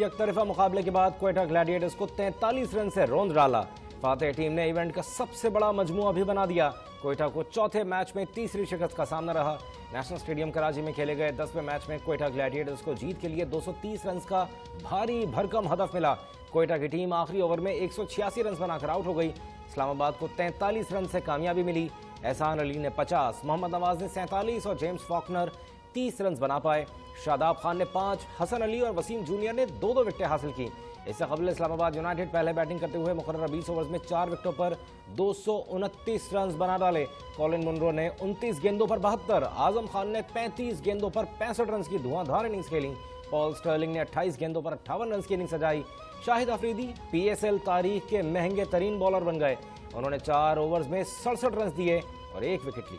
यकतरफा मुकाबले के बाद क्वेटा ग्लैडिएटर्स को 43 रन से रौंद डाला। फातेह टीम ने इवेंट का सबसे बड़ा मजमुआ भी बना दिया। क्वेटा को चौथे मैच में तीसरी शिकस्त का सामना रहा। नेशनल स्टेडियम कराची में खेले गए 10वें मैच में क्वेटा ग्लैडिएटर्स को जीत के लिए 230 रन का भारी भरकम हदफ मिला। क्वेटा की टीम आखिरी ओवर में 186 रन बनाकर आउट हो गई। इस्लामाबाद को 43 रन से कामयाबी मिली। एहसान अली ने 50, मोहम्मद नवाज ने 47 और जेम्स फॉकनर 30 रन बना पाए। शादाब खान ने 5, हसन अली और वसीम जूनियर ने 2-2 विकेटें हासिल की। इससे कबल इस्लामाबाद यूनाइटेड पहले बैटिंग करते हुए मुकर्रर 20 ओवर्स में 4 विकेटों पर 229 रन बना डाले। कॉलिन मुनरो ने 29 गेंदों पर 72, आजम खान ने 35 गेंदों पर 65 रन की धुआंधार इनिंग्स खेली। पॉल स्टर्लिंग ने 28 गेंदों पर 58 रन की इनिंग्स सजाई। शाहिद अफरीदी PSL तारीख के महंगे तरीन बॉलर बन गए। उन्होंने 4 ओवर्स में 67 रन दिए और 1 विकेट ली।